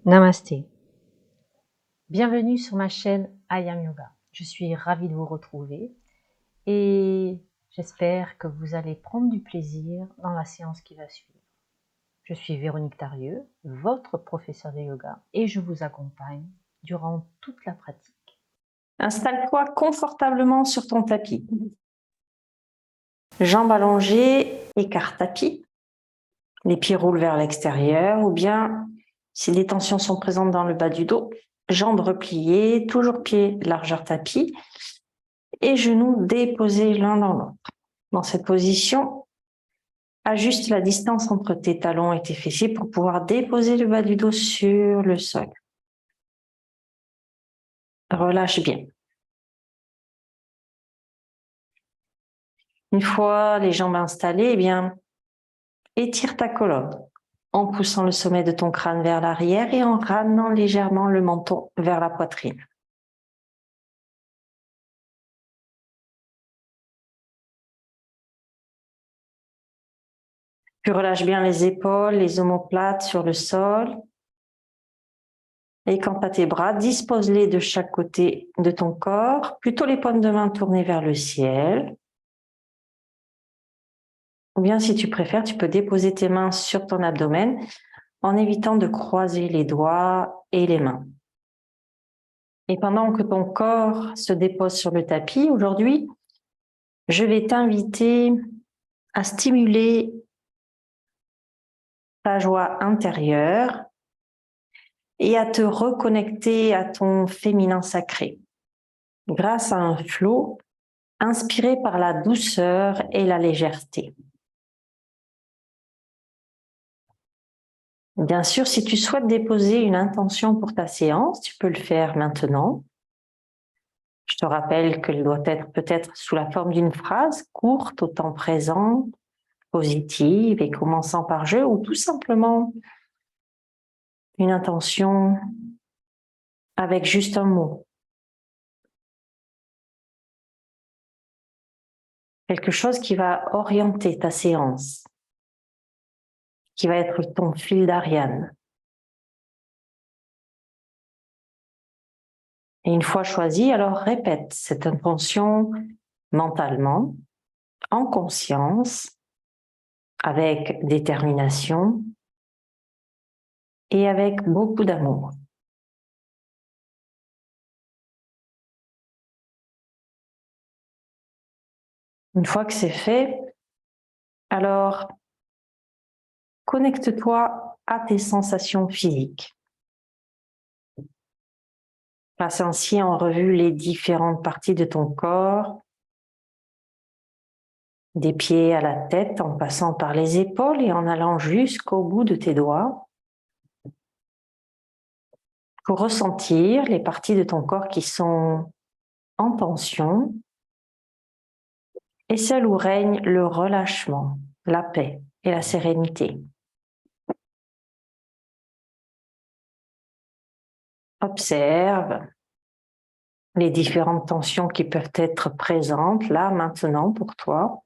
Namasté. Bienvenue sur ma chaîne I Am Yoga. Je suis ravie de vous retrouver et j'espère que vous allez prendre du plaisir dans la séance qui va suivre. Je suis Véronique Tarieux, votre professeure de yoga, et je vous accompagne durant toute la pratique. Installe-toi confortablement sur ton tapis. Jambes allongées, écarte tapis. Les pieds roulent vers l'extérieur ou bien, si des tensions sont présentes dans le bas du dos, jambes repliées, toujours pieds largeur tapis et genoux déposés l'un dans l'autre. Dans cette position, ajuste la distance entre tes talons et tes fessiers pour pouvoir déposer le bas du dos sur le sol. Relâche bien. Une fois les jambes installées, eh bien, étire ta colonne en poussant le sommet de ton crâne vers l'arrière et en ramenant légèrement le menton vers la poitrine. Tu relâches bien les épaules, les omoplates sur le sol. Et quant à tes bras, dispose-les de chaque côté de ton corps, plutôt les paumes de main tournées vers le ciel. Ou bien, si tu préfères, tu peux déposer tes mains sur ton abdomen en évitant de croiser les doigts et les mains. Et pendant que ton corps se dépose sur le tapis, aujourd'hui, je vais t'inviter à stimuler ta joie intérieure et à te reconnecter à ton féminin sacré grâce à un flow inspiré par la douceur et la légèreté. Bien sûr, si tu souhaites déposer une intention pour ta séance, tu peux le faire maintenant. Je te rappelle qu'elle doit être peut-être sous la forme d'une phrase courte, au temps présent, positive et commençant par je, ou tout simplement une intention avec juste un mot. Quelque chose qui va orienter ta séance, qui va être ton fil d'Ariane. Et une fois choisi, alors répète cette intention mentalement, en conscience, avec détermination et avec beaucoup d'amour. Une fois que c'est fait, alors connecte-toi à tes sensations physiques. Passe ainsi en revue les différentes parties de ton corps, des pieds à la tête en passant par les épaules et en allant jusqu'au bout de tes doigts pour ressentir les parties de ton corps qui sont en tension et celles où règne le relâchement, la paix et la sérénité. Observe les différentes tensions qui peuvent être présentes là, maintenant, pour toi.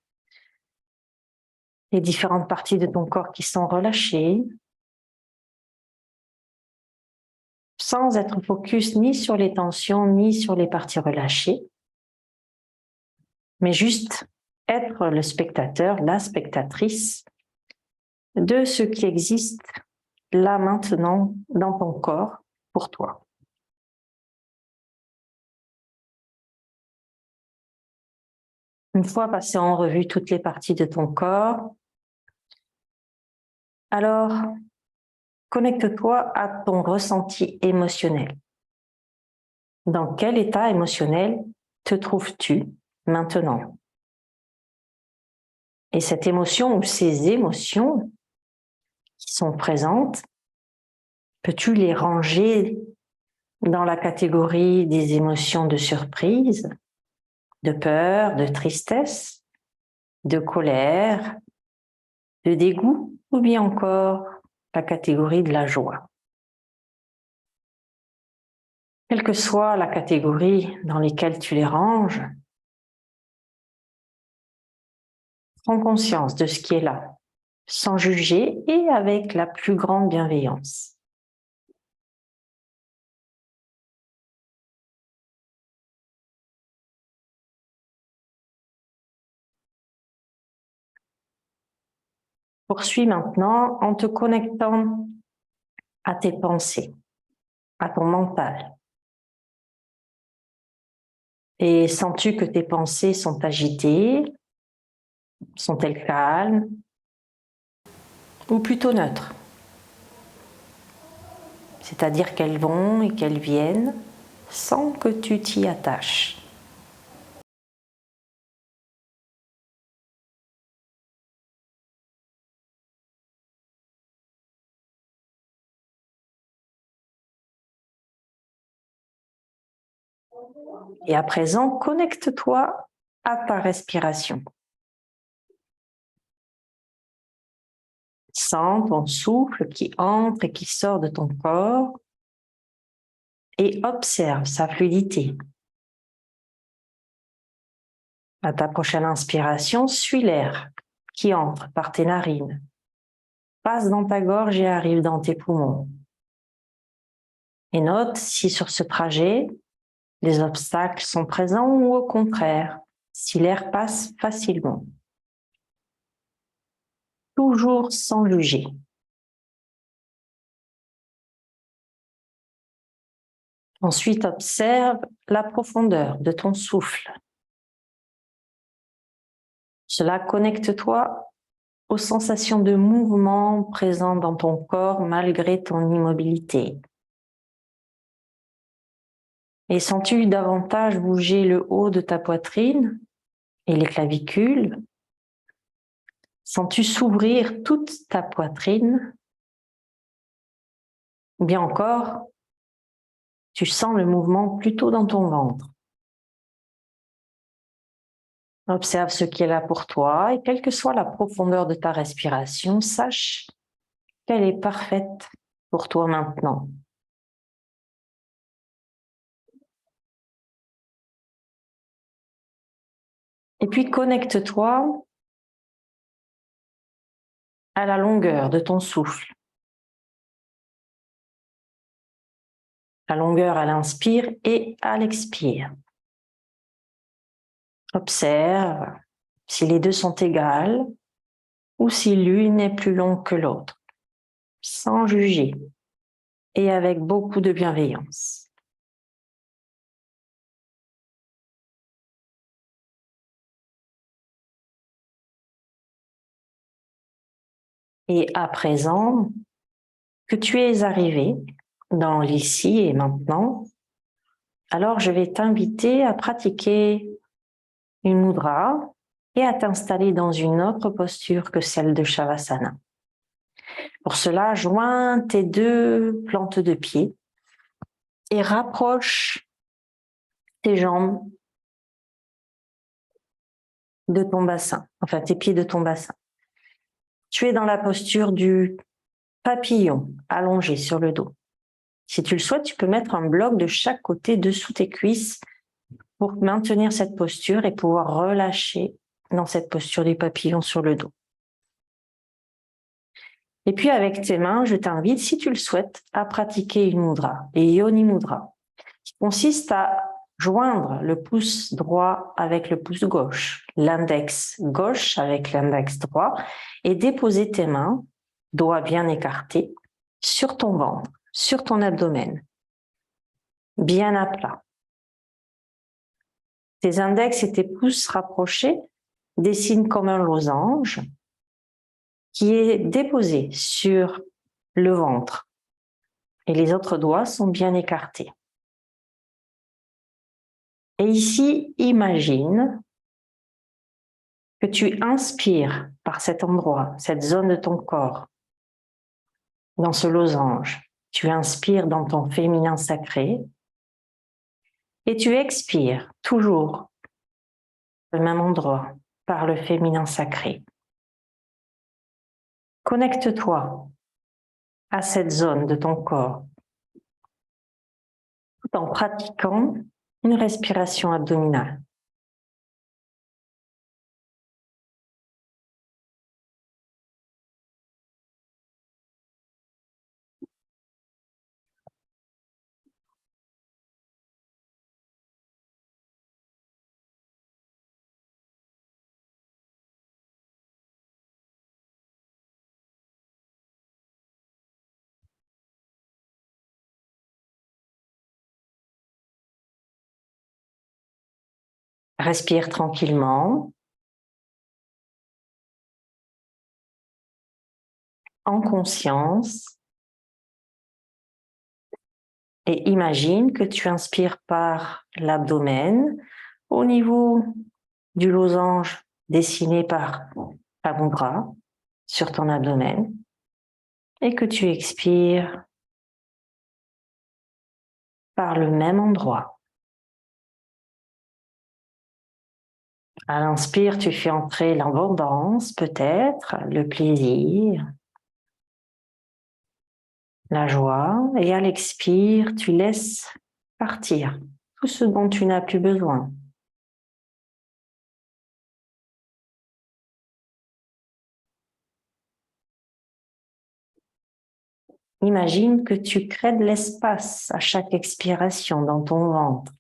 Les différentes parties de ton corps qui sont relâchées, sans être focus ni sur les tensions, ni sur les parties relâchées, mais juste être le spectateur, la spectatrice de ce qui existe là, maintenant, dans ton corps, pour toi. Une fois passé en revue toutes les parties de ton corps, alors connecte-toi à ton ressenti émotionnel. Dans quel état émotionnel te trouves-tu maintenant? Et cette émotion ou ces émotions qui sont présentes, peux-tu les ranger dans la catégorie des émotions de surprise, de peur, de tristesse, de colère, de dégoût ou bien encore la catégorie de la joie? Quelle que soit la catégorie dans laquelle tu les ranges, prends conscience de ce qui est là, sans juger et avec la plus grande bienveillance. Poursuis maintenant en te connectant à tes pensées, à ton mental. Et sens-tu que tes pensées sont agitées? Sont-elles calmes? Ou plutôt neutres? C'est-à-dire qu'elles vont et qu'elles viennent sans que tu t'y attaches. Et à présent, connecte-toi à ta respiration. Sens ton souffle qui entre et qui sort de ton corps et observe sa fluidité. À ta prochaine inspiration, suis l'air qui entre par tes narines, passe dans ta gorge et arrive dans tes poumons. Et note si sur ce trajet, les obstacles sont présents ou au contraire, si l'air passe facilement. Toujours sans juger. Ensuite, observe la profondeur de ton souffle. Cela connecte-toi aux sensations de mouvement présentes dans ton corps malgré ton immobilité. Et sens-tu davantage bouger le haut de ta poitrine et les clavicules? Sens-tu s'ouvrir toute ta poitrine? Ou bien encore, tu sens le mouvement plutôt dans ton ventre? Observe ce qui est là pour toi et quelle que soit la profondeur de ta respiration, sache qu'elle est parfaite pour toi maintenant. Et puis connecte-toi à la longueur de ton souffle. La longueur à l'inspire et à l'expire. Observe si les deux sont égales ou si l'une est plus longue que l'autre, sans juger et avec beaucoup de bienveillance. Et à présent que tu es arrivé dans l'ici et maintenant, alors je vais t'inviter à pratiquer une mudra et à t'installer dans une autre posture que celle de Shavasana. Pour cela, joins tes deux plantes de pied et rapproche tes jambes de ton bassin, enfin tes pieds de ton bassin. Tu es dans la posture du papillon allongé sur le dos. Si tu le souhaites, tu peux mettre un bloc de chaque côté dessous tes cuisses pour maintenir cette posture et pouvoir relâcher dans cette posture du papillon sur le dos. Et puis avec tes mains, je t'invite, si tu le souhaites, à pratiquer une mudra, les Yoni Mudra, qui consiste à joindre le pouce droit avec le pouce gauche, l'index gauche avec l'index droit, et déposer tes mains, doigts bien écartés, sur ton ventre, sur ton abdomen, bien à plat. Tes index et tes pouces rapprochés dessinent comme un losange qui est déposé sur le ventre et les autres doigts sont bien écartés. Et ici, imagine que tu inspires par cet endroit, cette zone de ton corps, dans ce losange. Tu inspires dans ton féminin sacré et tu expires toujours au même endroit par le féminin sacré. Connecte-toi à cette zone de ton corps en pratiquant une respiration abdominale. Respire tranquillement, en conscience, et imagine que tu inspires par l'abdomen au niveau du losange dessiné par l'avant-bras sur ton abdomen et que tu expires par le même endroit. À l'inspire, tu fais entrer l'abondance, peut-être, le plaisir, la joie, et à l'expire, tu laisses partir tout ce dont tu n'as plus besoin. Imagine que tu crées de l'espace à chaque expiration dans ton ventre.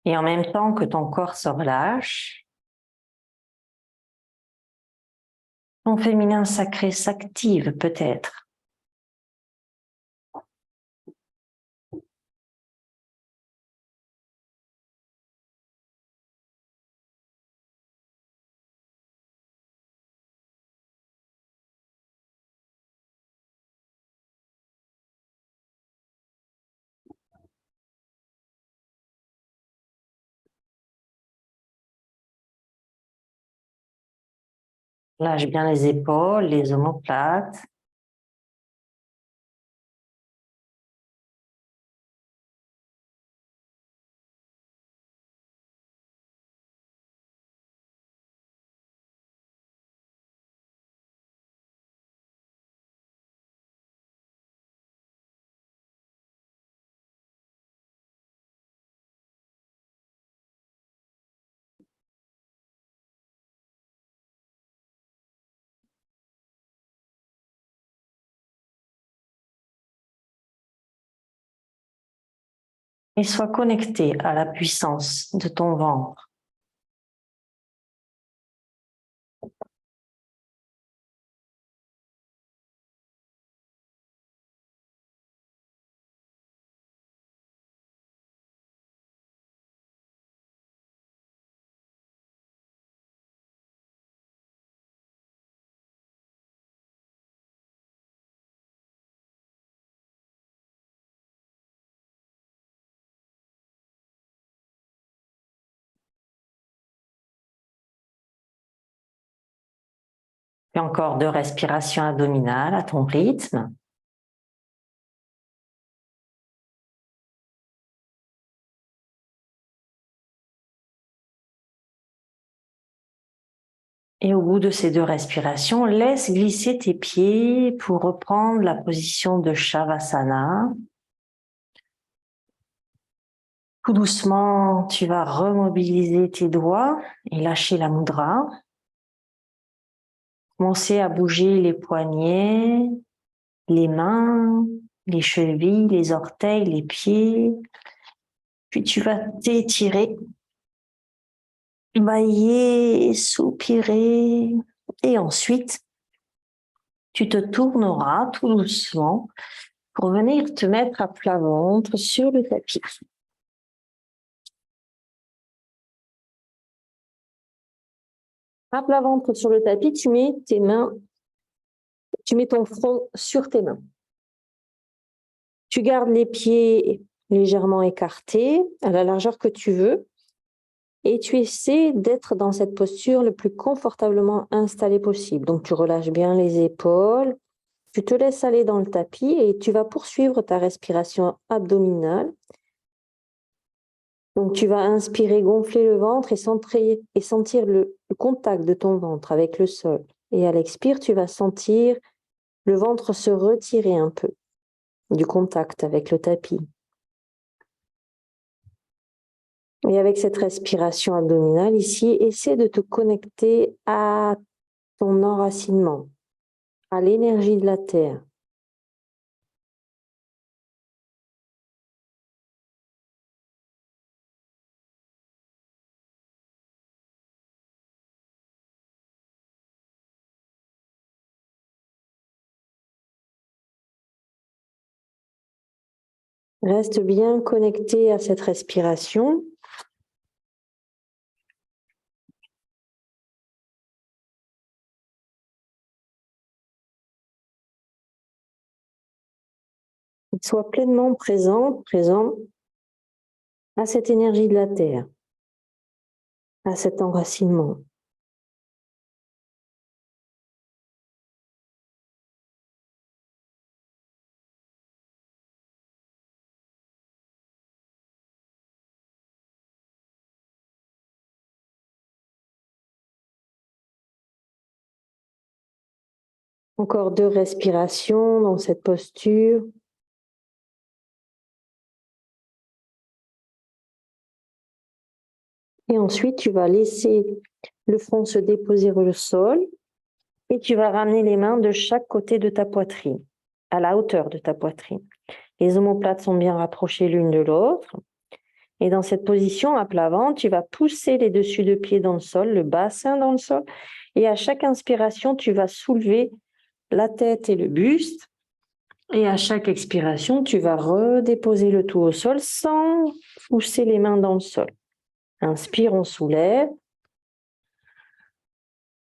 Et en même temps que ton corps se relâche, ton féminin sacré s'active peut-être. Lâche bien les épaules, les omoplates. Et sois connecté à la puissance de ton ventre. Fais encore 2 respirations abdominales à ton rythme. Et au bout de ces 2 respirations, laisse glisser tes pieds pour reprendre la position de Shavasana. Tout doucement, tu vas remobiliser tes doigts et lâcher la mudra. Commencer à bouger les poignets, les mains, les chevilles, les orteils, les pieds. Puis tu vas t'étirer, bailler, soupirer. Et ensuite, tu te tourneras tout doucement pour venir te mettre à plat ventre sur le tapis. À plat ventre sur le tapis, tu mets ton front sur tes mains. Tu gardes les pieds légèrement écartés à la largeur que tu veux. et tu essaies d'être dans cette posture le plus confortablement installée possible. Donc, tu relâches bien les épaules, tu te laisses aller dans le tapis et tu vas poursuivre ta respiration abdominale. Donc, tu vas inspirer, gonfler le ventre et sentir le contact de ton ventre avec le sol. Et à l'expire, tu vas sentir le ventre se retirer un peu du contact avec le tapis. Et avec cette respiration abdominale ici, essaie de te connecter à ton enracinement, à l'énergie de la terre. Reste bien connecté à cette respiration. Sois pleinement présent à cette énergie de la terre, à cet enracinement. Encore 2 respirations dans cette posture. Et ensuite, tu vas laisser le front se déposer au sol et tu vas ramener les mains de chaque côté de ta poitrine, à la hauteur de ta poitrine. Les omoplates sont bien rapprochées l'une de l'autre. Et dans cette position, à plat ventre, tu vas pousser les dessus de pied dans le sol, le bassin dans le sol. Et à chaque inspiration, tu vas soulever la tête et le buste. Et à chaque expiration, tu vas redéposer le tout au sol sans pousser les mains dans le sol. Inspire, on soulève.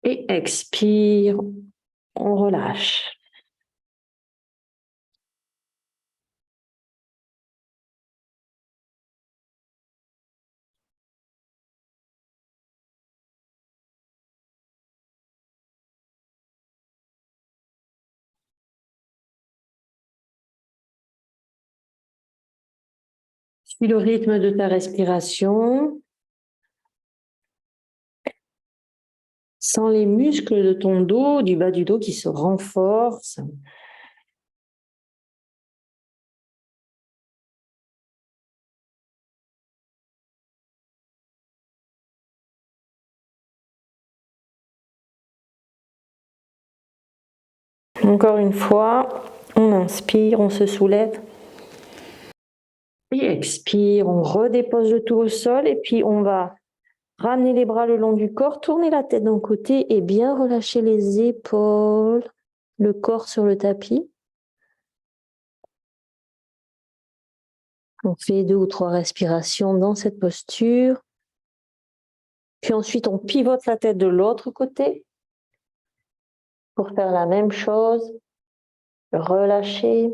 Et expire, on relâche. Suis le rythme de ta respiration. Sens les muscles de ton dos, du bas du dos qui se renforcent. Encore une fois, on inspire, on se soulève. Et expire, on redépose le tout au sol et puis on va ramener les bras le long du corps, tourner la tête d'un côté et bien relâcher les épaules, le corps sur le tapis. On fait 2 ou 3 respirations dans cette posture. Puis ensuite, on pivote la tête de l'autre côté pour faire la même chose. Relâcher.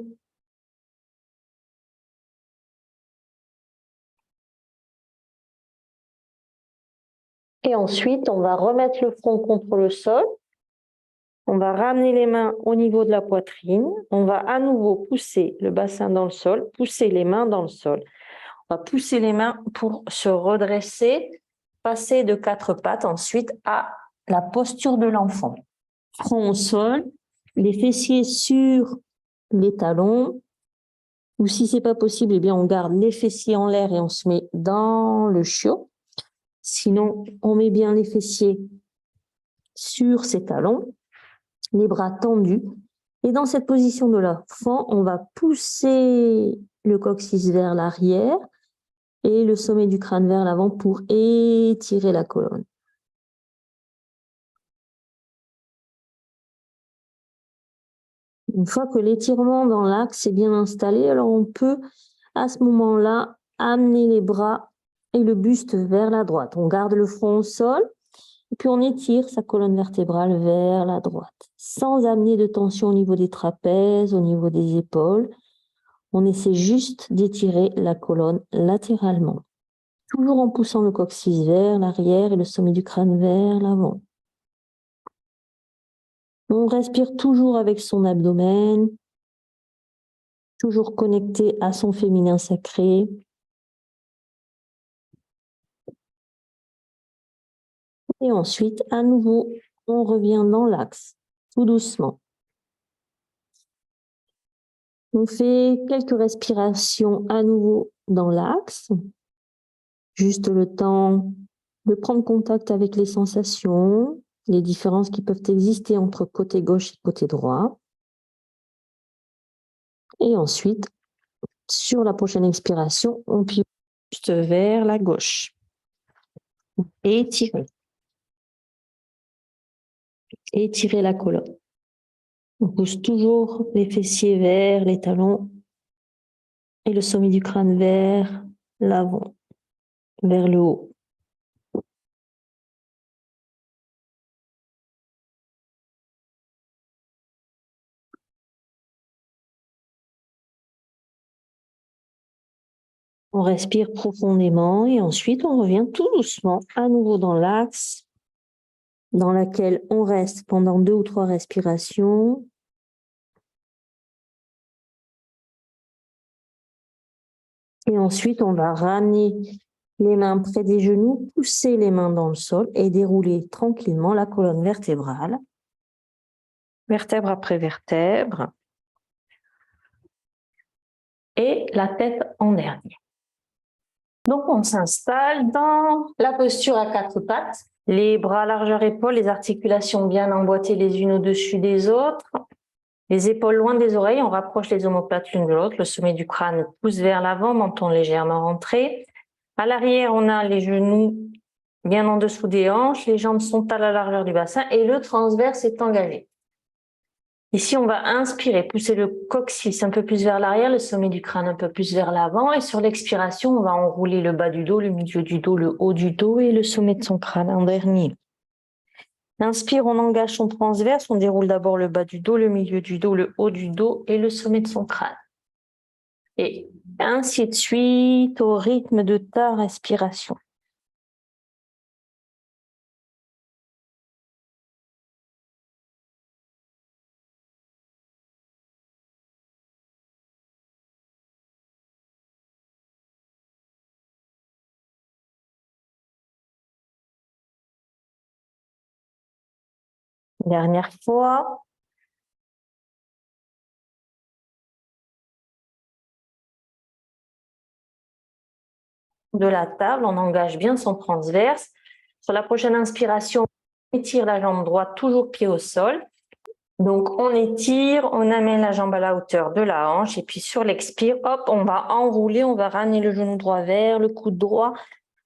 Et ensuite, on va remettre le front contre le sol. On va ramener les mains au niveau de la poitrine. On va à nouveau pousser le bassin dans le sol, pousser les mains dans le sol. On va pousser les mains pour se redresser, passer de 4 pattes ensuite à la posture de l'enfant. Front au sol, les fessiers sur les talons. Ou si c'est pas possible, eh bien on garde les fessiers en l'air et on se met dans le chiot. Sinon, on met bien les fessiers sur ses talons, les bras tendus. Et dans cette position de l'enfant, on va pousser le coccyx vers l'arrière et le sommet du crâne vers l'avant pour étirer la colonne. Une fois que l'étirement dans l'axe est bien installé, alors on peut à ce moment-là amener les bras et le buste vers la droite. On garde le front au sol et puis on étire sa colonne vertébrale vers la droite, sans amener de tension au niveau des trapèzes, au niveau des épaules. On essaie juste d'étirer la colonne latéralement. toujours en poussant le coccyx vers l'arrière et le sommet du crâne vers l'avant. On respire toujours avec son abdomen, toujours connecté à son féminin sacré. Et ensuite, à nouveau, on revient dans l'axe, tout doucement. On fait quelques respirations à nouveau dans l'axe, juste le temps de prendre contact avec les sensations, les différences qui peuvent exister entre côté gauche et côté droit. Et ensuite, sur la prochaine expiration, on plie juste vers la gauche. Et étirer. Étirer la colonne. On pousse toujours les fessiers vers les talons et le sommet du crâne vers l'avant, vers le haut. On respire profondément et ensuite on revient tout doucement à nouveau dans l'axe dans laquelle on reste pendant 2 ou 3 respirations. Et ensuite, on va ramener les mains près des genoux, pousser les mains dans le sol et dérouler tranquillement la colonne vertébrale, vertèbre après vertèbre, et la tête en dernier. Donc, on s'installe dans la posture à 4 pattes, les bras largeur épaules, les articulations bien emboîtées les unes au-dessus des autres, les épaules loin des oreilles, on rapproche les omoplates l'une de l'autre, le sommet du crâne pousse vers l'avant, menton légèrement rentré. À l'arrière, on a les genoux bien en dessous des hanches, les jambes sont à la largeur du bassin et le transverse est engagé. Ici, on va inspirer, pousser le coccyx un peu plus vers l'arrière, le sommet du crâne un peu plus vers l'avant. Et sur l'expiration, on va enrouler le bas du dos, le milieu du dos, le haut du dos et le sommet de son crâne en dernier. Inspire, on engage son transverse, on déroule d'abord le bas du dos, le milieu du dos, le haut du dos et le sommet de son crâne. Et ainsi de suite au rythme de ta respiration. Dernière fois. De la table, on engage bien son transverse. Sur la prochaine inspiration, on étire la jambe droite, toujours pied au sol. Donc, on étire, on amène la jambe à la hauteur de la hanche et puis sur l'expire, hop, on va enrouler, on va ramener le genou droit vers le coude droit.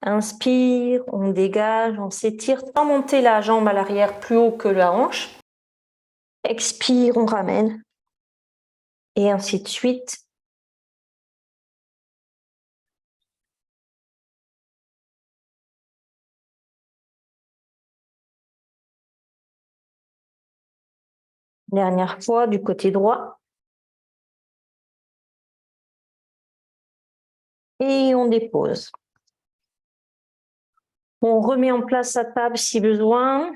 Inspire, on dégage, on s'étire sans monter la jambe à l'arrière plus haut que la hanche. Expire, on ramène et ainsi de suite. Dernière fois du côté droit. Et on dépose. On remet en place sa table si besoin.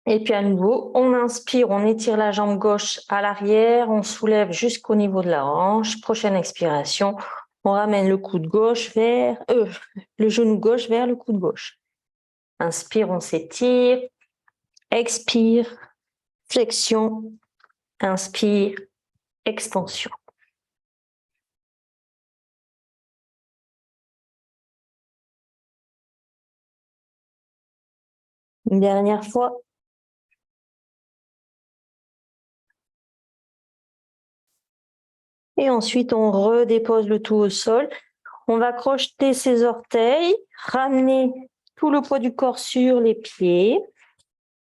Et puis à nouveau, on inspire, on étire la jambe gauche à l'arrière, on soulève jusqu'au niveau de la hanche. Prochaine expiration, on ramène le coude gauche vers le genou gauche vers le coude gauche. Inspire, on s'étire. Expire, flexion. Inspire, extension. Une dernière fois. Et ensuite, on redépose le tout au sol. On va crocheter ses orteils, ramener tout le poids du corps sur les pieds.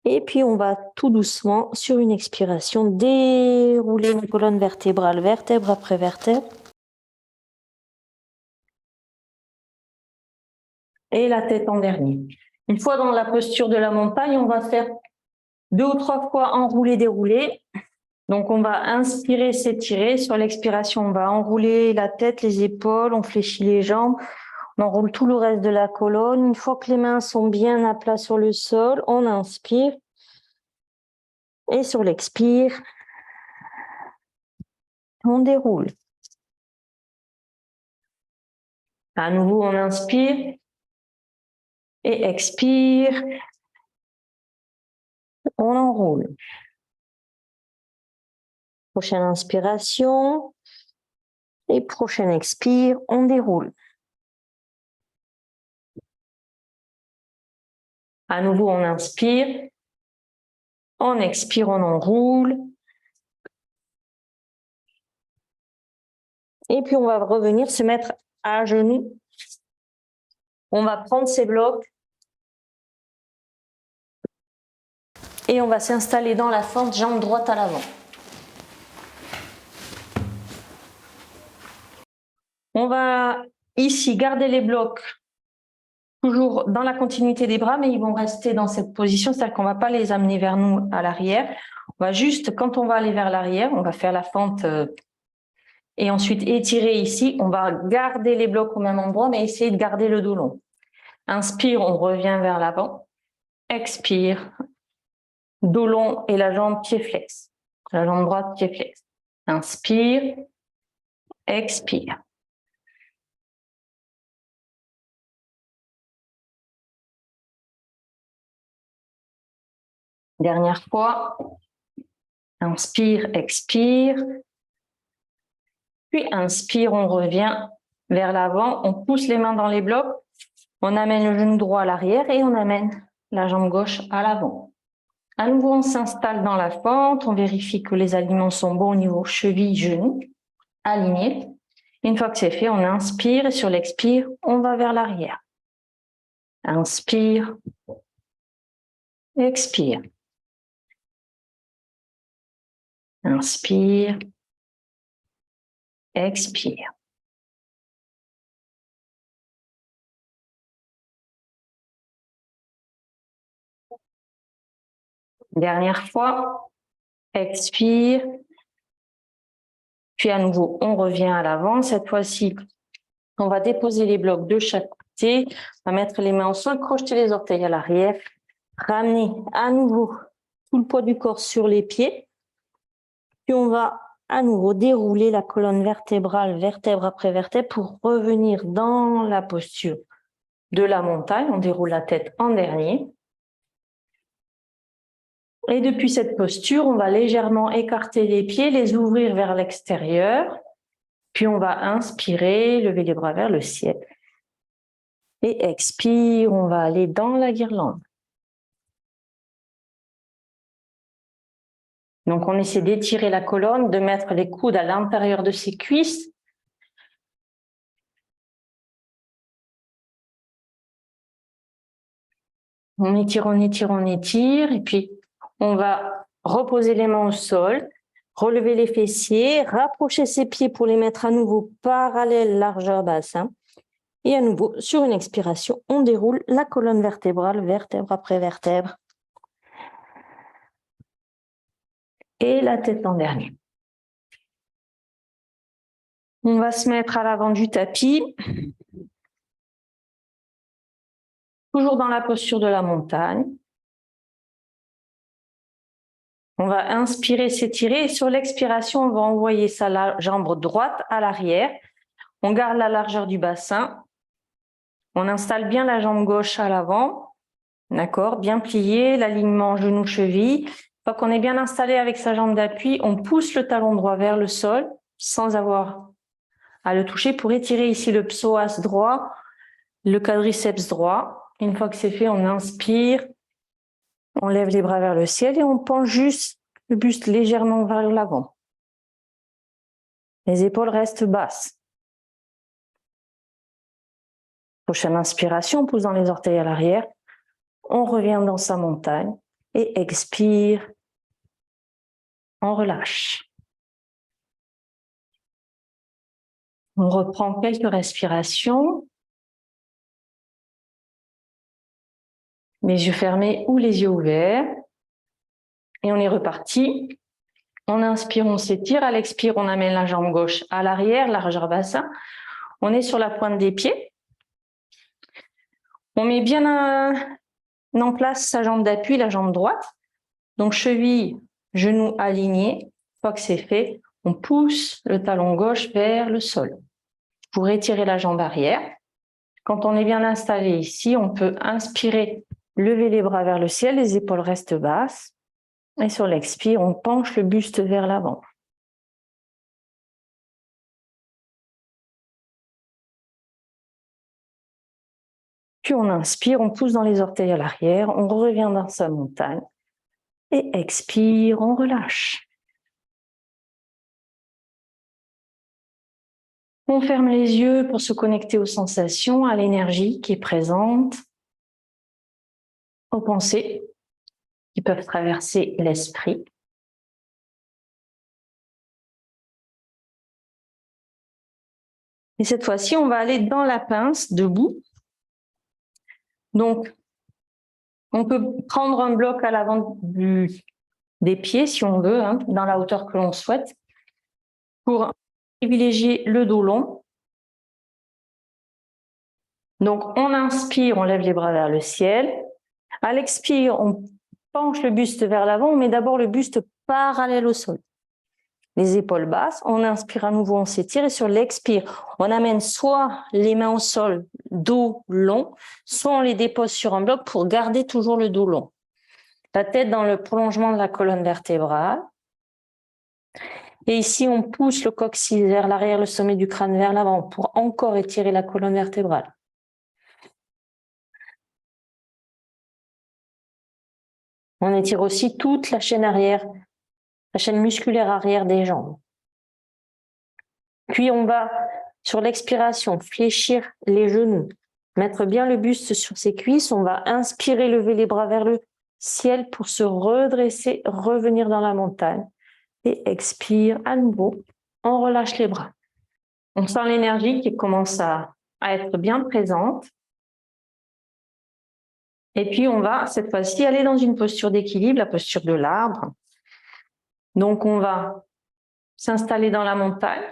Et puis, on va tout doucement, sur une expiration, dérouler la colonne vertébrale, vertèbre après vertèbre. Et la tête en dernier. Une fois dans la posture de la montagne, on va faire 2 ou 3 fois enrouler, dérouler. Donc, on va inspirer, s'étirer. Sur l'expiration, on va enrouler la tête, les épaules, on fléchit les jambes. On enroule tout le reste de la colonne. Une fois que les mains sont bien à plat sur le sol, on inspire. Et sur l'expire, on déroule. À nouveau, on inspire et expire. On enroule. Prochaine inspiration et prochaine expire, on déroule. À nouveau, on inspire. On expire, on enroule. Et puis, on va revenir se mettre à genoux. On va prendre ces blocs et on va s'installer dans la fente, jambe droite à l'avant. On va ici garder les blocs toujours dans la continuité des bras, mais ils vont rester dans cette position, c'est-à-dire qu'on ne va pas les amener vers nous à l'arrière. On va juste, quand on va aller vers l'arrière, on va faire la fente et ensuite étirer ici. On va garder les blocs au même endroit, mais essayer de garder le dos long. Inspire, on revient vers l'avant. Expire, dos long et la jambe pied flex. La jambe droite, pied flex. Inspire, expire. Dernière fois. Inspire, expire. Puis inspire, on revient vers l'avant. On pousse les mains dans les blocs. On amène le genou droit à l'arrière et on amène la jambe gauche à l'avant. À nouveau, on s'installe dans la fente. On vérifie que les alignements sont bons au niveau cheville, genou, alignés. Une fois que c'est fait, on inspire et sur l'expire, on va vers l'arrière. Inspire, expire. Inspire, expire. Dernière fois, expire. Puis à nouveau, on revient à l'avant. Cette fois-ci, on va déposer les blocs de chaque côté. On va mettre les mains au sol, crocheter les orteils à l'arrière. Ramener à nouveau tout le poids du corps sur les pieds. Puis on va à nouveau dérouler la colonne vertébrale, vertèbre après vertèbre, pour revenir dans la posture de la montagne. On déroule la tête en dernier. Et depuis cette posture, on va légèrement écarter les pieds, les ouvrir vers l'extérieur. Puis on va inspirer, lever les bras vers le ciel. Et expire, on va aller dans la guirlande. Donc on essaie d'étirer la colonne, de mettre les coudes à l'intérieur de ses cuisses. On étire, on étire, on étire. Et puis on va reposer les mains au sol, relever les fessiers, rapprocher ses pieds pour les mettre à nouveau parallèles, largeur bassin. Et à nouveau, sur une expiration, on déroule la colonne vertébrale, vertèbre après vertèbre. Et la tête en dernier. On va se mettre à l'avant du tapis. Toujours dans la posture de la montagne. On va inspirer, s'étirer. Et sur l'expiration, on va envoyer sa jambe droite à l'arrière. On garde la largeur du bassin. On installe bien la jambe gauche à l'avant. D'accord, bien plié, l'alignement genou-cheville. Une fois qu'on est bien installé avec sa jambe d'appui, on pousse le talon droit vers le sol sans avoir à le toucher pour étirer ici le psoas droit, le quadriceps droit. Une fois que c'est fait, on inspire, on lève les bras vers le ciel et on penche juste le buste légèrement vers l'avant. Les épaules restent basses. Prochaine inspiration, on pousse dans les orteils à l'arrière. On revient dans sa montagne et expire. On relâche. On reprend quelques respirations. Les yeux fermés ou les yeux ouverts. Et on est reparti. On inspire, on s'étire. À l'expire, on amène la jambe gauche à l'arrière, largeur bassin. On est sur la pointe des pieds. On met bien en place sa jambe d'appui, la jambe droite. Donc, cheville, genou aligné. Une fois que c'est fait, on pousse le talon gauche vers le sol. Pour étirer la jambe arrière. Quand on est bien installé ici, on peut inspirer, lever les bras vers le ciel, les épaules restent basses. Et sur l'expire, on penche le buste vers l'avant. Puis on inspire, on pousse dans les orteils à l'arrière, on revient dans sa montagne. Et expire, on relâche. On ferme les yeux pour se connecter aux sensations, à l'énergie qui est présente, aux pensées qui peuvent traverser l'esprit. Et cette fois-ci, on va aller dans la pince, debout. Donc, on peut prendre un bloc à l'avant des pieds, si on veut, hein, dans la hauteur que l'on souhaite, pour privilégier le dos long. Donc, on inspire, on lève les bras vers le ciel. À l'expire, on penche le buste vers l'avant, on met d'abord le buste parallèle au sol. Les épaules basses, on inspire à nouveau, on s'étire et sur l'expire, on amène soit les mains au sol, dos long, soit on les dépose sur un bloc pour garder toujours le dos long. La tête dans le prolongement de la colonne vertébrale. Et ici, on pousse le coccyx vers l'arrière, le sommet du crâne vers l'avant pour encore étirer la colonne vertébrale. On étire aussi toute la chaîne arrière, la chaîne musculaire arrière des jambes. Puis on va, sur l'expiration, fléchir les genoux, mettre bien le buste sur ses cuisses. On va inspirer, lever les bras vers le ciel pour se redresser, revenir dans la montagne. Et expire à nouveau, on relâche les bras. On sent l'énergie qui commence à être bien présente. Et puis, on va, cette fois-ci, aller dans une posture d'équilibre, la posture de l'arbre. Donc, on va s'installer dans la montagne,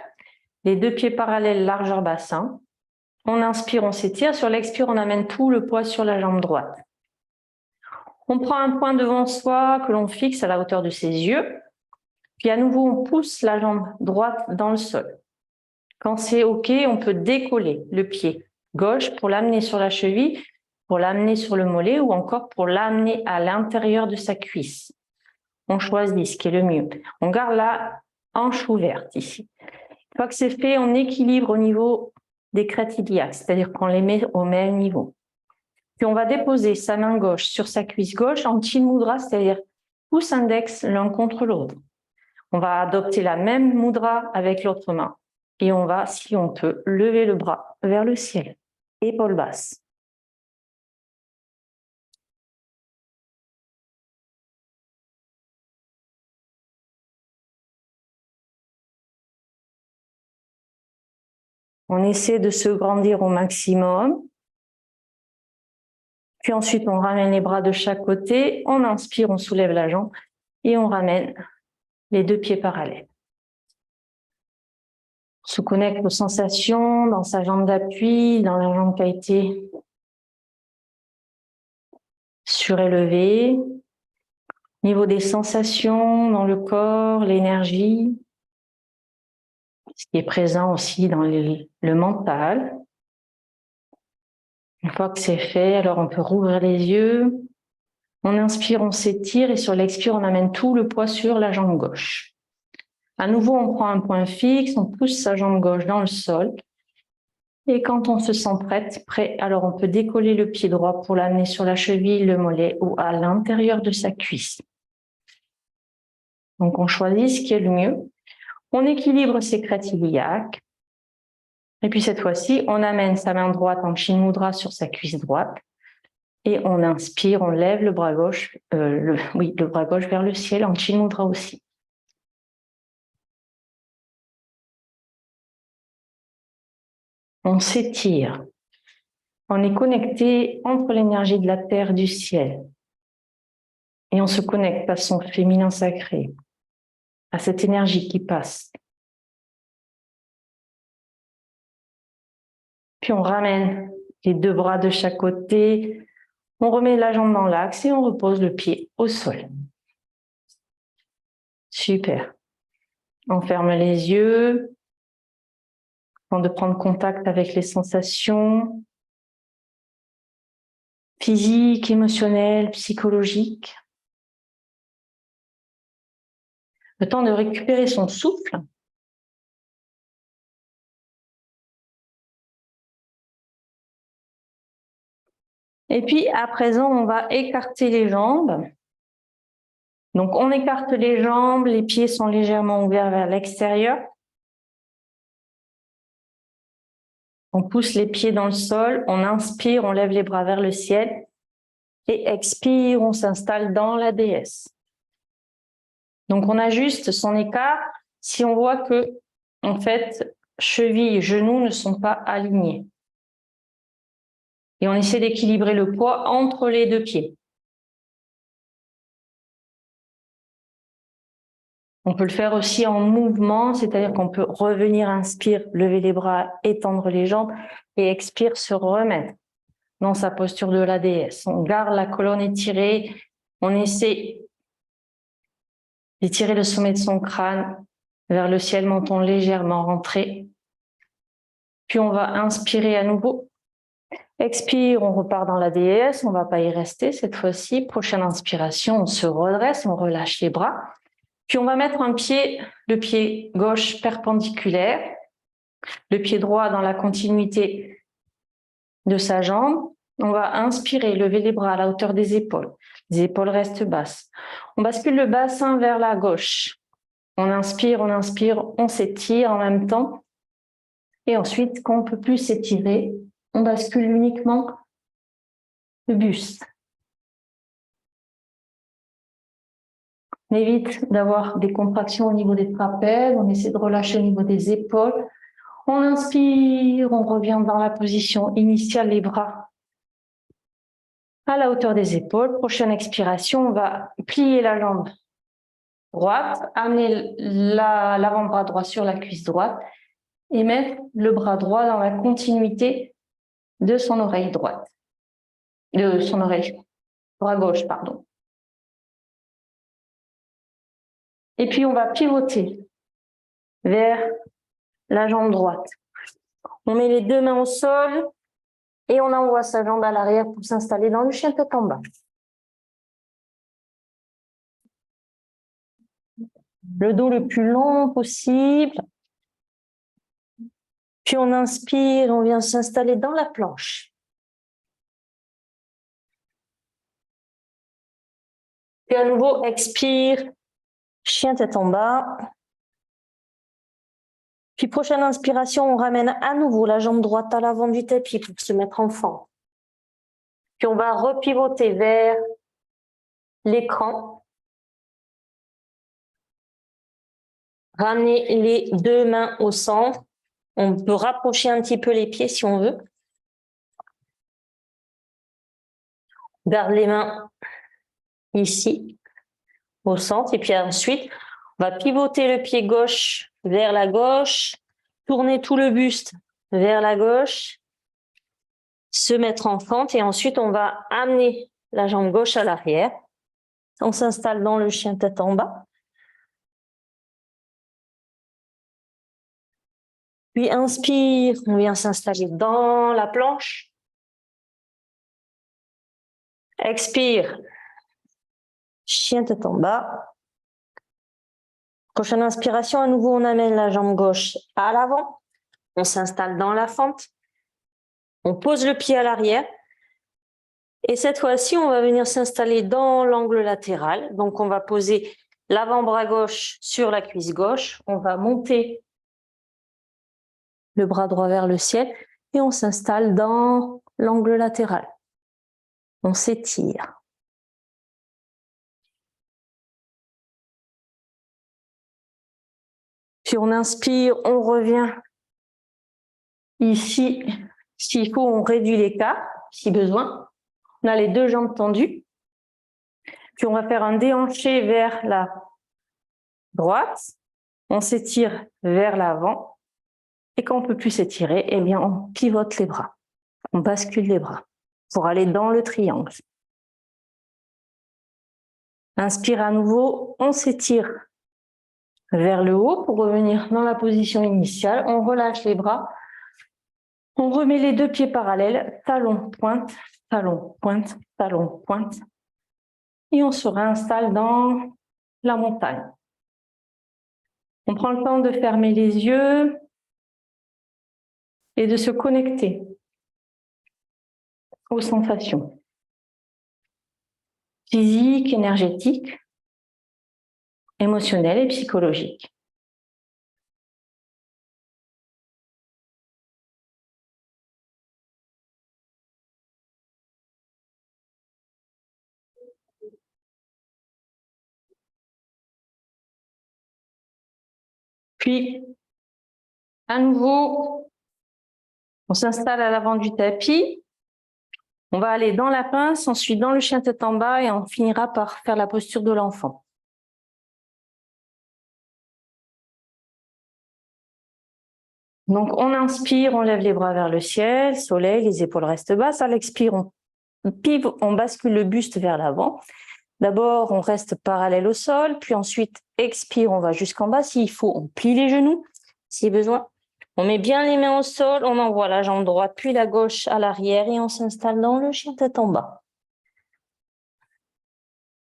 les deux pieds parallèles, largeur bassin. On inspire, on s'étire. Sur l'expire, on amène tout le poids sur la jambe droite. On prend un point devant soi que l'on fixe à la hauteur de ses yeux. Puis, à nouveau, on pousse la jambe droite dans le sol. Quand c'est OK, on peut décoller le pied gauche pour l'amener sur la cheville, pour l'amener sur le mollet ou encore pour l'amener à l'intérieur de sa cuisse. On choisit ce qui est le mieux. On garde la hanche ouverte ici. Une fois que c'est fait, on équilibre au niveau des crêtes iliaques, c'est-à-dire qu'on les met au même niveau. Puis on va déposer sa main gauche sur sa cuisse gauche en chin mudra, c'est-à-dire pouce index l'un contre l'autre. On va adopter la même mudra avec l'autre main. Et on va, si on peut, lever le bras vers le ciel, épaules basses. On essaie de se grandir au maximum. Puis ensuite, on ramène les bras de chaque côté. On inspire, on soulève la jambe et on ramène les deux pieds parallèles. On se connecte aux sensations dans sa jambe d'appui, dans la jambe qui a été surélevée. Niveau des sensations dans le corps, l'énergie, ce qui est présent aussi dans le mental. Une fois que c'est fait, alors on peut rouvrir les yeux. On inspire, on s'étire et sur l'expire, on amène tout le poids sur la jambe gauche. À nouveau, on prend un point fixe, on pousse sa jambe gauche dans le sol. Et quand on se sent prêt, alors on peut décoller le pied droit pour l'amener sur la cheville, le mollet ou à l'intérieur de sa cuisse. Donc on choisit ce qui est le mieux. On équilibre ses crêtes iliaques. Et puis cette fois-ci, on amène sa main droite en chin mudra sur sa cuisse droite. Et on inspire, on lève le bras gauche, le bras gauche vers le ciel en chin mudra aussi. On s'étire. On est connecté entre l'énergie de la terre et du ciel. Et on se connecte à son féminin sacré, à cette énergie qui passe. Puis on ramène Les deux bras de chaque côté. On remet la jambe dans l'axe et on repose le pied au sol. Super. On ferme les yeux. Avant de prendre contact avec les sensations physiques, émotionnelles, psychologiques. Le temps de récupérer son souffle. Et puis, à présent, on va écarter les jambes. Donc, on écarte les jambes, les pieds sont légèrement ouverts vers l'extérieur. On pousse les pieds dans le sol, on inspire, on lève les bras vers le ciel. Et expire, on s'installe dans la déesse. Donc, on ajuste son écart si on voit que, en fait, cheville et genoux ne sont pas alignés. Et on essaie d'équilibrer le poids entre les deux pieds. On peut le faire aussi en mouvement, c'est-à-dire qu'on peut revenir, inspire, lever les bras, étendre les jambes et expire, se remettre dans sa posture de la déesse. On garde la colonne étirée, on essaie d'étirer le sommet de son crâne vers le ciel, menton légèrement rentré. Puis on va inspirer à nouveau. Expire, on repart dans la déesse, on ne va pas y rester cette fois-ci. Prochaine inspiration, on se redresse, on relâche les bras. Puis on va mettre un pied, le pied gauche perpendiculaire, le pied droit dans la continuité de sa jambe. On va inspirer, lever les bras à la hauteur des épaules. Les épaules restent basses. On bascule le bassin vers la gauche. On inspire, on s'étire en même temps. Et ensuite, quand on ne peut plus s'étirer, on bascule uniquement le buste. On évite d'avoir des contractions au niveau des trapèzes, on essaie de relâcher au niveau des épaules. On inspire, on revient dans la position initiale, les bras à la hauteur des épaules. Prochaine expiration, on va plier la jambe droite, amener l'avant-bras droit sur la cuisse droite et mettre le bras droit dans la continuité de son oreille droite. De son oreille bras gauche, pardon. Et puis, on va pivoter vers la jambe droite. On met les deux mains au sol et on envoie sa jambe à l'arrière pour s'installer dans le chien tête en bas. Le dos le plus long possible. Puis on inspire, on vient s'installer dans la planche. Puis à nouveau, expire, chien tête en bas. Puis prochaine inspiration, on ramène à nouveau la jambe droite à l'avant du tapis pour se mettre en fente. Puis on va repivoter vers l'écran. Ramener les deux mains au centre. On peut rapprocher un petit peu les pieds si on veut. Garde les mains ici, au centre. Et puis ensuite, on va pivoter le pied gauche vers la gauche, tourner tout le buste vers la gauche, se mettre en fente. Et ensuite, on va amener la jambe gauche à l'arrière. On s'installe dans le chien tête en bas. Puis inspire, on vient s'installer dans la planche. Expire, chien tête en bas. Prochaine inspiration, à nouveau, on amène la jambe gauche à l'avant. On s'installe dans la fente. On pose le pied à l'arrière. Et cette fois-ci, on va venir s'installer dans l'angle latéral. Donc, on va poser l'avant-bras gauche sur la cuisse gauche. On va monter le bras droit vers le ciel et on s'installe dans l'angle latéral. On s'étire. Puis on inspire, on revient ici. S'il faut, on réduit l'écart, si besoin. On a les deux jambes tendues. Puis on va faire un déhanché vers la droite. On s'étire vers l'avant. Et quand on ne peut plus s'étirer, eh bien, on pivote les bras. On bascule les bras pour aller dans le triangle. Inspire à nouveau, on s'étire vers le haut pour revenir dans la position initiale. On relâche les bras. On remet les deux pieds parallèles, talon, pointe, talon, pointe, talon, pointe. Et on se réinstalle dans la montagne. On prend le temps de fermer les yeux et de se connecter aux sensations physiques, énergétiques, émotionnelles et psychologiques. Puis, à nouveau, on s'installe à l'avant du tapis. On va aller dans la pince, ensuite dans le chien tête en bas et on finira par faire la posture de l'enfant. Donc, on inspire, on lève les bras vers le ciel, soleil, les épaules restent basses. À l'expire, on bascule le buste vers l'avant. D'abord, on reste parallèle au sol, puis ensuite, expire, on va jusqu'en bas. S'il faut, on plie les genoux, si besoin. On met bien les mains au sol, on envoie la jambe droite, puis la gauche à l'arrière et on s'installe dans le chien tête en bas.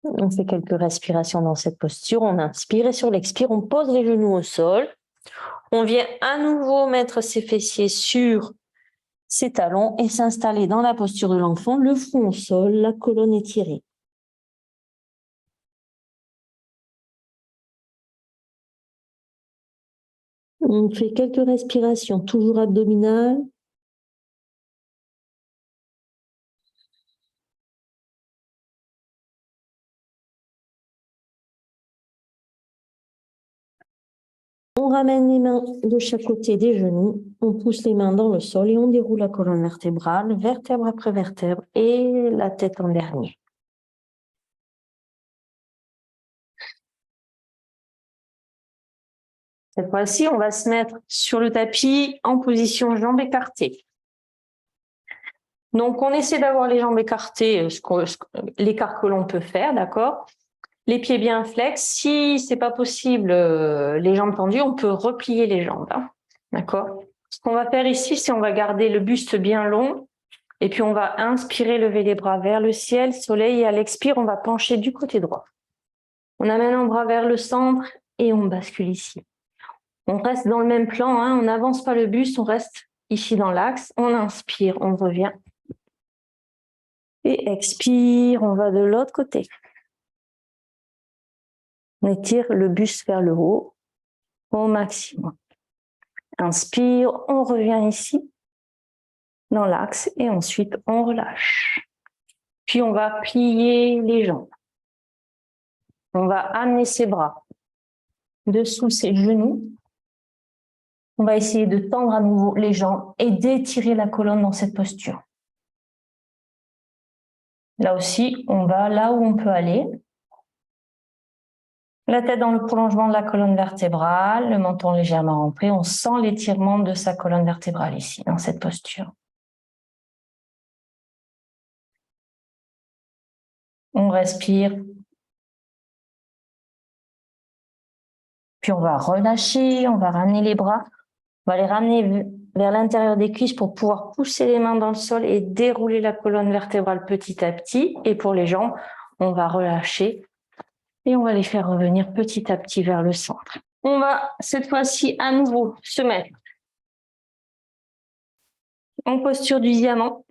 On fait quelques respirations dans cette posture. On inspire et sur l'expire, on pose les genoux au sol. On vient à nouveau mettre ses fessiers sur ses talons et s'installer dans la posture de l'enfant, le front au sol, la colonne étirée. On fait quelques respirations, toujours abdominales. On ramène les mains de chaque côté des genoux, on pousse les mains dans le sol et on déroule la colonne vertébrale, vertèbre après vertèbre et la tête en dernier. Cette fois-ci, on va se mettre sur le tapis en position jambes écartées. Donc, on essaie d'avoir les jambes écartées, l'écart que l'on peut faire, d'accord ? Les pieds bien flex. Si c'est pas possible, les jambes tendues, on peut replier les jambes, hein, d'accord ? Ce qu'on va faire ici, c'est on va garder le buste bien long et puis on va inspirer, lever les bras vers le ciel, soleil, et à l'expire, on va pencher du côté droit. On amène un bras vers le centre et on bascule ici. On reste dans le même plan, hein, on n'avance pas le buste, on reste ici dans l'axe. On inspire, on revient. Et expire, on va de l'autre côté. On étire le buste vers le haut au maximum. Inspire, on revient ici, dans l'axe, et ensuite on relâche. Puis on va plier les jambes. On va amener ses bras dessous ses genoux. On va essayer de tendre à nouveau les jambes et d'étirer la colonne dans cette posture. Là aussi, on va là où on peut aller. La tête dans le prolongement de la colonne vertébrale, le menton légèrement rentré. On sent l'étirement de sa colonne vertébrale ici, dans cette posture. On respire. Puis on va relâcher, on va ramener les bras. On va les ramener vers l'intérieur des cuisses pour pouvoir pousser les mains dans le sol et dérouler la colonne vertébrale petit à petit. Et pour les jambes, on va relâcher et on va les faire revenir petit à petit vers le centre. On va cette fois-ci à nouveau se mettre en posture du diamant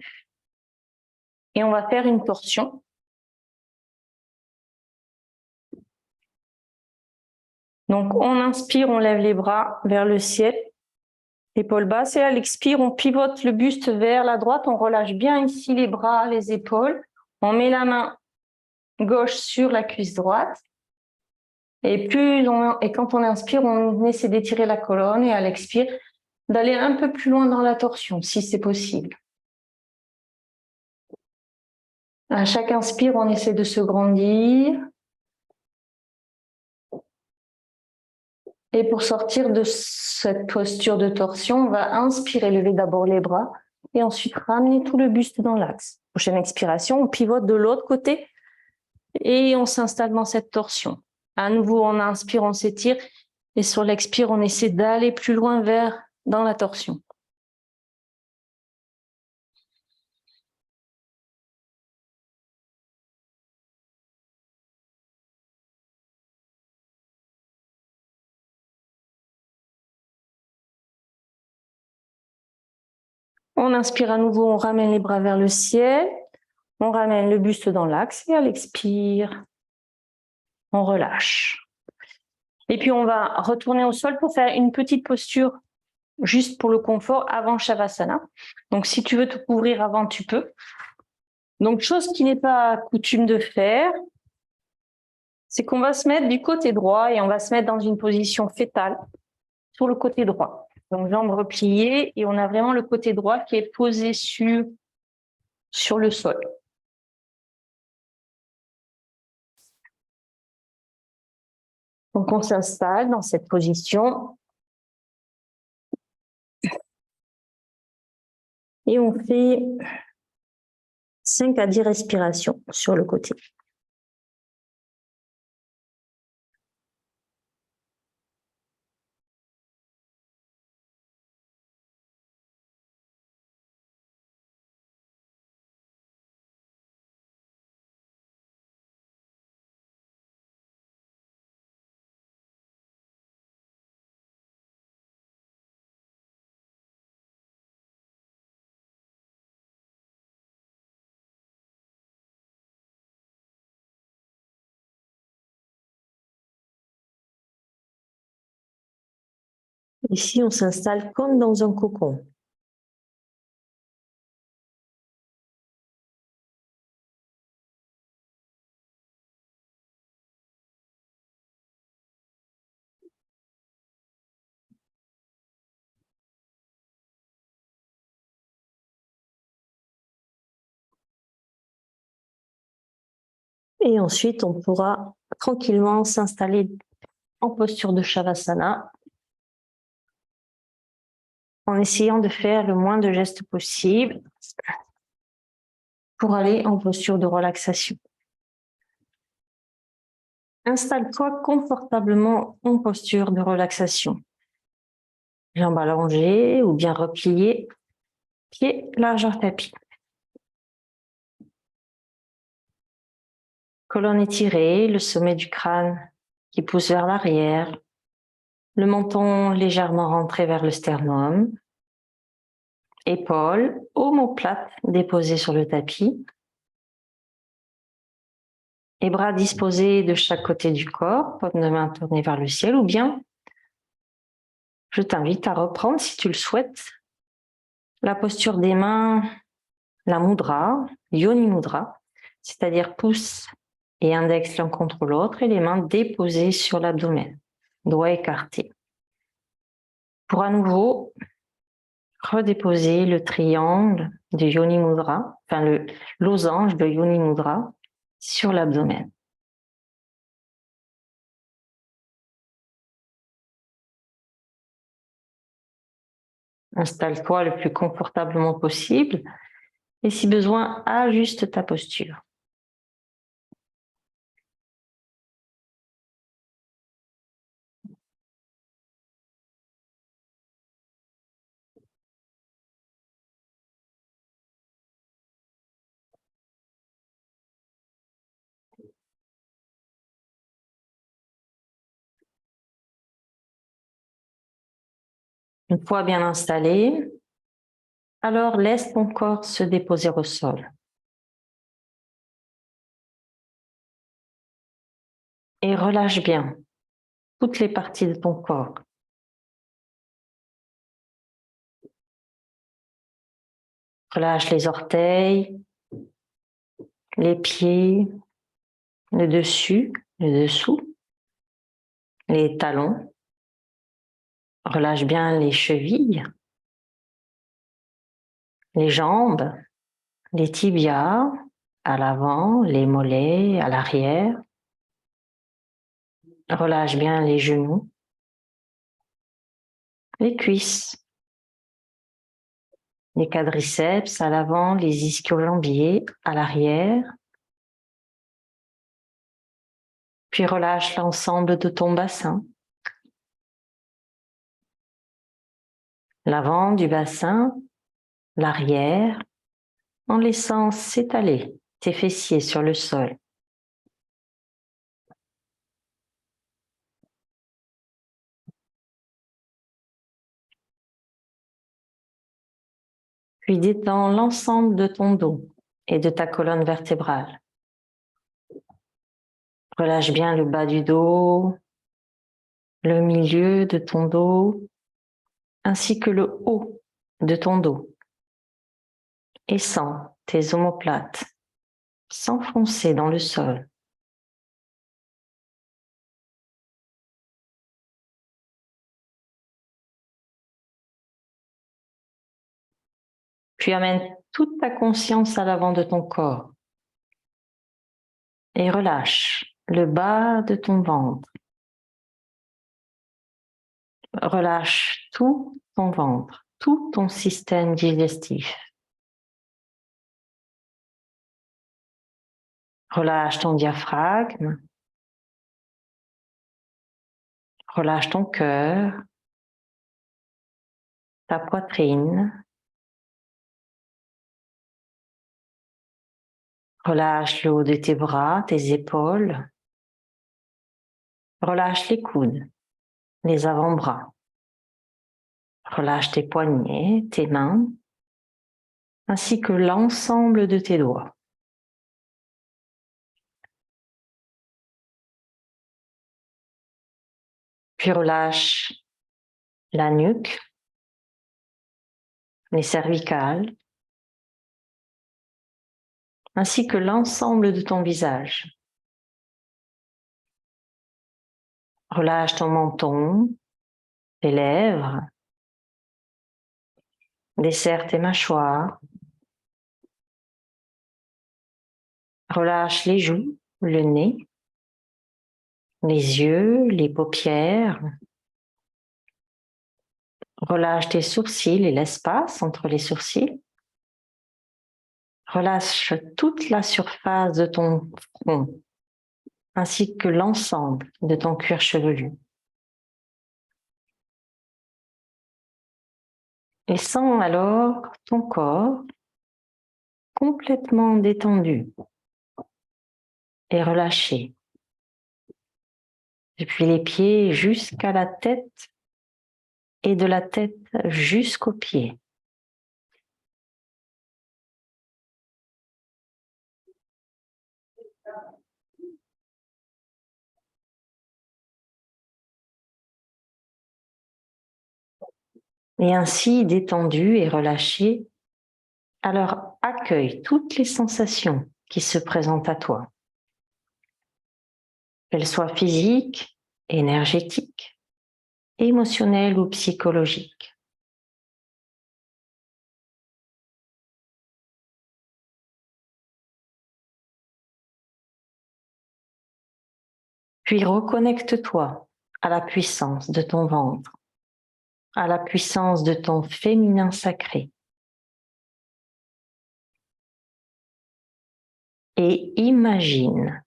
et on va faire une torsion. Donc on inspire, on lève les bras vers le ciel, épaules basses, et à l'expire, on pivote le buste vers la droite, on relâche bien ici les bras, les épaules, on met la main gauche sur la cuisse droite. Et quand on inspire, on essaie d'étirer la colonne et à l'expire, d'aller un peu plus loin dans la torsion, si c'est possible. À chaque inspire, on essaie de se grandir. Et pour sortir de cette posture de torsion, on va inspirer, lever d'abord les bras et ensuite ramener tout le buste dans l'axe. Prochaine expiration, on pivote de l'autre côté et on s'installe dans cette torsion. À nouveau, on inspire, on s'étire et sur l'expire, on essaie d'aller plus loin dans la torsion. On inspire à nouveau, on ramène les bras vers le ciel, on ramène le buste dans l'axe et à l'expire, on relâche. Et puis on va retourner au sol pour faire une petite posture juste pour le confort avant Shavasana. Donc si tu veux te couvrir avant, tu peux. Donc chose qui n'est pas coutume de faire, c'est qu'on va se mettre du côté droit et on va se mettre dans une position fétale sur le côté droit. Donc jambes repliées et on a vraiment le côté droit qui est posé sur le sol. Donc on s'installe dans cette position et on fait 5 à 10 respirations sur le côté. Ici, on s'installe comme dans un cocon. Et ensuite, on pourra tranquillement s'installer en posture de Shavasana en essayant de faire le moins de gestes possible pour aller en posture de relaxation. Installe-toi confortablement en posture de relaxation. Jambes allongées ou bien repliées, pieds largeur tapis. Colonne étirée, le sommet du crâne qui pousse vers l'arrière, le menton légèrement rentré vers le sternum, épaules omoplates déposées sur le tapis, et bras disposés de chaque côté du corps, paume de main tournée vers le ciel, ou bien je t'invite à reprendre, si tu le souhaites, la posture des mains, la mudra, yoni mudra, c'est-à-dire pouce et index l'un contre l'autre et les mains déposées sur l'abdomen, doigts écartés. Pour à nouveau redéposer le triangle de yoni mudra, enfin le losange de yoni mudra sur l'abdomen. Installe-toi le plus confortablement possible et si besoin, ajuste ta posture. Une fois bien installé, alors laisse ton corps se déposer au sol. Et relâche bien toutes les parties de ton corps. Relâche les orteils, les pieds, le dessus, le dessous, les talons. Relâche bien les chevilles, les jambes, les tibias, à l'avant, les mollets, à l'arrière. Relâche bien les genoux, les cuisses, les quadriceps à l'avant, les ischio-jambiers à l'arrière. Puis relâche l'ensemble de ton bassin. L'avant du bassin, l'arrière, en laissant s'étaler tes fessiers sur le sol. Puis détends l'ensemble de ton dos et de ta colonne vertébrale. Relâche bien le bas du dos, le milieu de ton dos, ainsi que le haut de ton dos. Et sens tes omoplates s'enfoncer dans le sol. Puis amène toute ta conscience à l'avant de ton corps et relâche le bas de ton ventre. Relâche tout ton ventre, tout ton système digestif. Relâche ton diaphragme. Relâche ton cœur, ta poitrine. Relâche le haut de tes bras, tes épaules. Relâche les coudes, les avant-bras. Relâche tes poignets, tes mains, ainsi que l'ensemble de tes doigts. Puis relâche la nuque, les cervicales, ainsi que l'ensemble de ton visage. Relâche ton menton, tes lèvres, desserre tes mâchoires. Relâche les joues, le nez, les yeux, les paupières. Relâche tes sourcils et l'espace entre les sourcils. Relâche toute la surface de ton front, ainsi que l'ensemble de ton cuir chevelu. Et sens alors ton corps complètement détendu et relâché, depuis les pieds jusqu'à la tête et de la tête jusqu'aux pieds. Et ainsi détendu et relâché, alors accueille toutes les sensations qui se présentent à toi, qu'elles soient physiques, énergétiques, émotionnelles ou psychologiques. Puis reconnecte-toi à la puissance de ton ventre, à la puissance de ton féminin sacré. Et imagine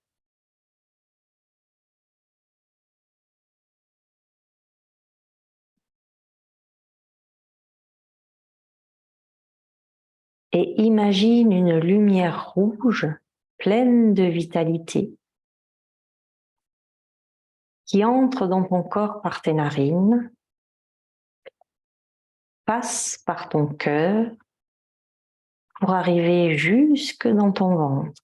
une lumière rouge pleine de vitalité qui entre dans ton corps par tes narines, passe par ton cœur pour arriver jusque dans ton ventre,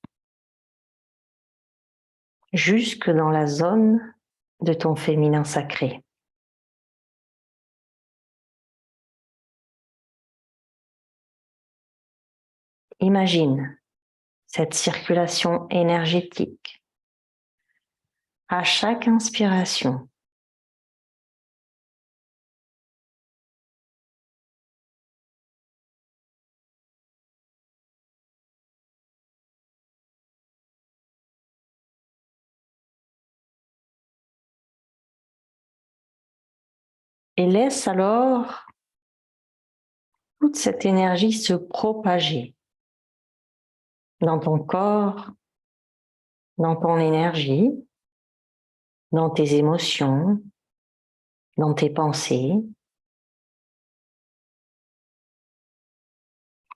jusque dans la zone de ton féminin sacré. Imagine cette circulation énergétique à chaque inspiration. Et laisse alors toute cette énergie se propager dans ton corps, dans ton énergie, dans tes émotions, dans tes pensées.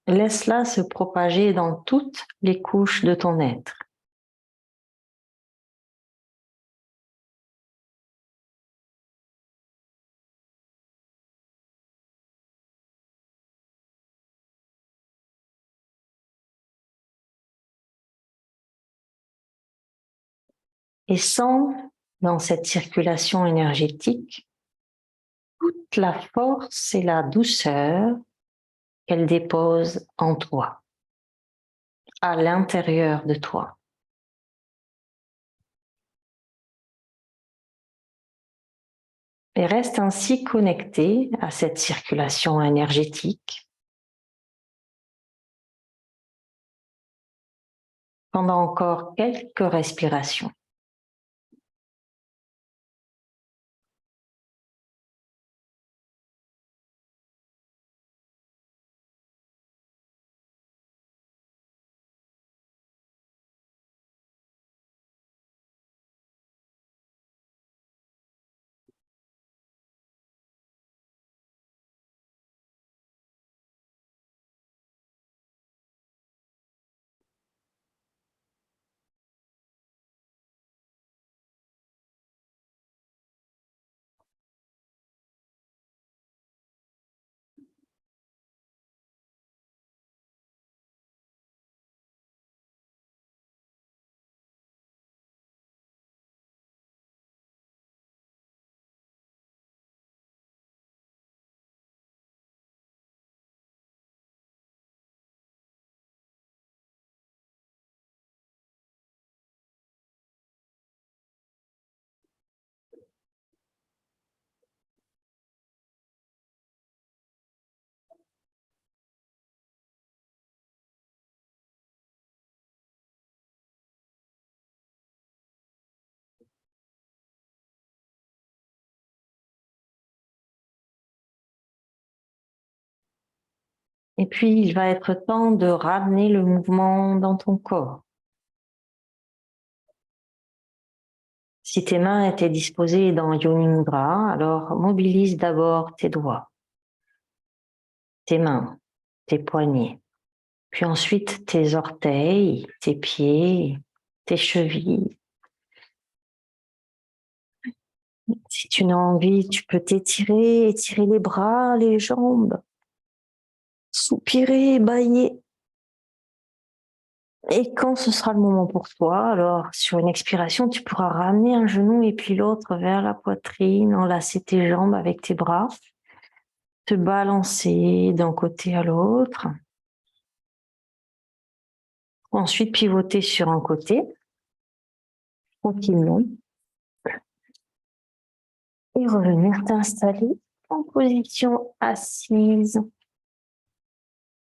Laisse-la se propager dans toutes les couches de ton être. Et sens dans cette circulation énergétique toute la force et la douceur qu'elle dépose en toi, à l'intérieur de toi. Et reste ainsi connecté à cette circulation énergétique pendant encore quelques respirations. Et puis, il va être temps de ramener le mouvement dans ton corps. Si tes mains étaient disposées dans Yoni Mudra, alors mobilise d'abord tes doigts, tes mains, tes poignets, puis ensuite tes orteils, tes pieds, tes chevilles. Si tu n'as envie, tu peux t'étirer, étirer les bras, les jambes, soupirer, bâiller. Et quand ce sera le moment pour toi, alors sur une expiration, tu pourras ramener un genou et puis l'autre vers la poitrine, enlacer tes jambes avec tes bras, te balancer d'un côté à l'autre. Ensuite, pivoter sur un côté, tranquillement. Et revenir t'installer en position assise,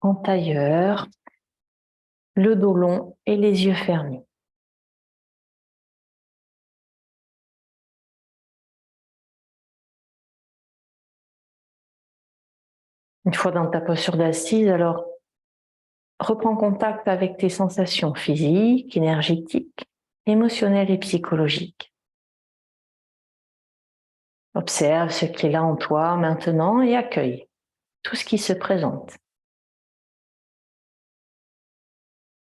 en tailleur, le dos long et les yeux fermés. Une fois dans ta posture d'assise, alors reprends contact avec tes sensations physiques, énergétiques, émotionnelles et psychologiques. Observe ce qui est là en toi maintenant et accueille tout ce qui se présente.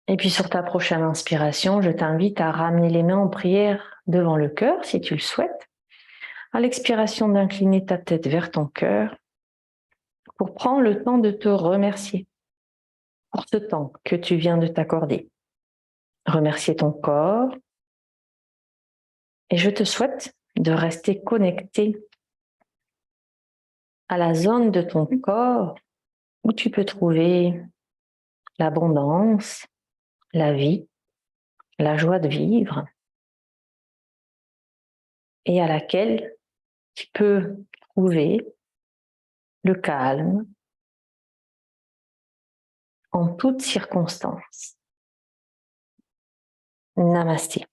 Et puis sur ta prochaine inspiration, je t'invite à ramener les mains en prière devant le cœur si tu le souhaites. À l'expiration, d'incliner ta tête vers ton cœur pour prendre le temps de te remercier pour ce temps que tu viens de t'accorder. Remercier ton corps et je te souhaite de rester connecté à la zone de ton corps où tu peux trouver l'abondance, la vie, la joie de vivre et à laquelle tu peux trouver le calme en toutes circonstances. Namasté.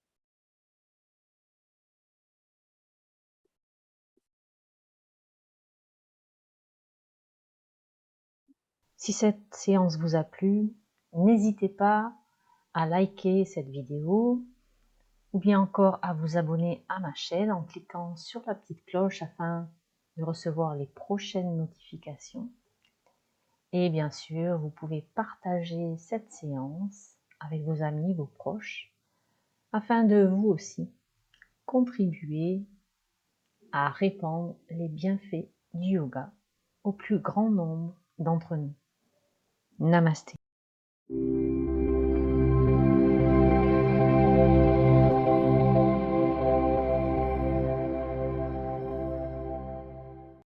Si cette séance vous a plu, n'hésitez pas à liker cette vidéo ou bien encore à vous abonner à ma chaîne en cliquant sur la petite cloche afin de recevoir les prochaines notifications. Et bien sûr, vous pouvez partager cette séance avec vos amis, vos proches, afin de vous aussi contribuer à répandre les bienfaits du yoga au plus grand nombre d'entre nous. Namasté.